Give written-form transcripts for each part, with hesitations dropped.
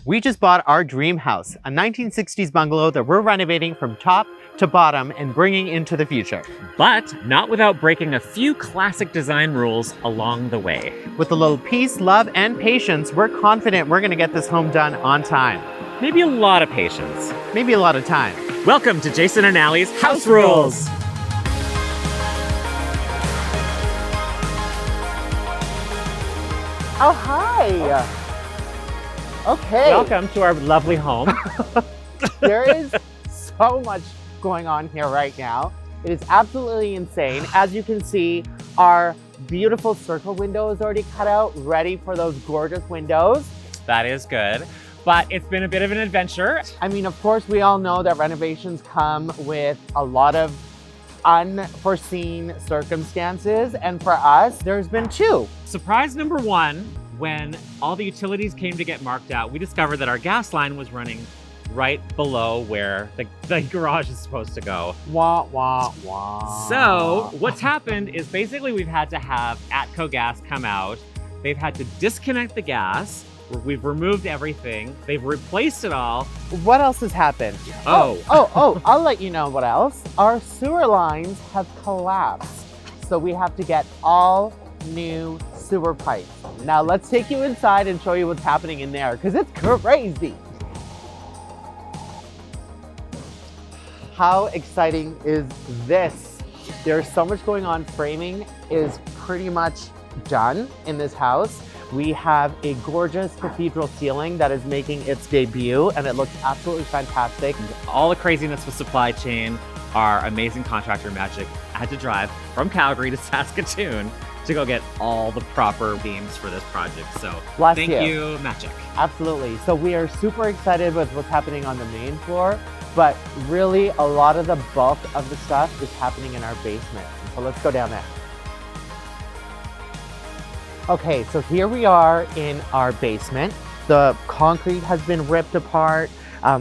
We just bought our dream house, a 1960s bungalow that we're renovating from top to bottom and bringing into the future. But not without breaking a few classic design rules along the way. With a little peace, love, and patience, we're confident we're gonna get this home done on time. Maybe a lot of patience. Maybe a lot of time. Welcome to Jason and Allie's House Rules. Oh, hi. Okay. Welcome to our lovely home. There is so much going on here right now. It is absolutely insane. As you can see, our beautiful circle window is already cut out, ready for those gorgeous windows. That is good. But it's been a bit of an adventure. I mean, of course, we all know that renovations come with a lot of unforeseen circumstances. And for us, there's been two. Surprise number one, when all the utilities came to get marked out, we discovered that our gas line was running right below where the garage is supposed to go. Wah, wah, wah. So what's happened is basically we've had to have ATCO Gas come out. They've had to disconnect the gas. We've removed everything. They've replaced it all. What else has happened? Oh, I'll let you know what else. Our sewer lines have collapsed. So we have to get all new sewer pipes. Now let's take you inside and show you what's happening in there, because it's crazy. How exciting is this? There's so much going on. Framing is pretty much done in this house. We have a gorgeous cathedral ceiling that is making its debut, and it looks absolutely fantastic. all the craziness with supply chain, our amazing contractor Magic had to drive from Calgary to Saskatoon to go get all the proper beams for this project. So Bless thank you, Magic. Absolutely. So we are super excited with what's happening on the main floor, but really a lot of the bulk of the stuff is happening in our basement. So let's go down there. Okay, so here we are in our basement. The concrete has been ripped apart.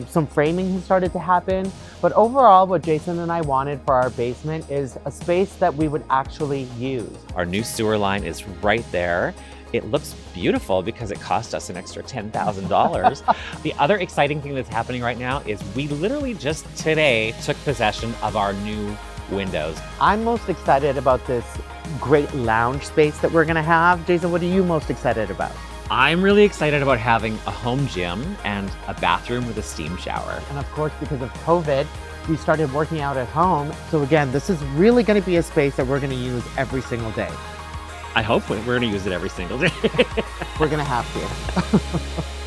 Some framing has started to happen. But overall, what Jason and I wanted for our basement is a space that we would actually use. Our new sewer line is right there. It looks beautiful because it cost us an extra $10,000. The other exciting thing that's happening right now is we literally just today took possession of our new windows. I'm most excited about this great lounge space that we're gonna have. Jason, what are you most excited about? I'm really excited about having a home gym and a bathroom with a steam shower. And of course, because of COVID, we started working out at home. So again, this is really gonna be a space that we're gonna use every single day. I hope we're gonna use it every single day. We're gonna have to.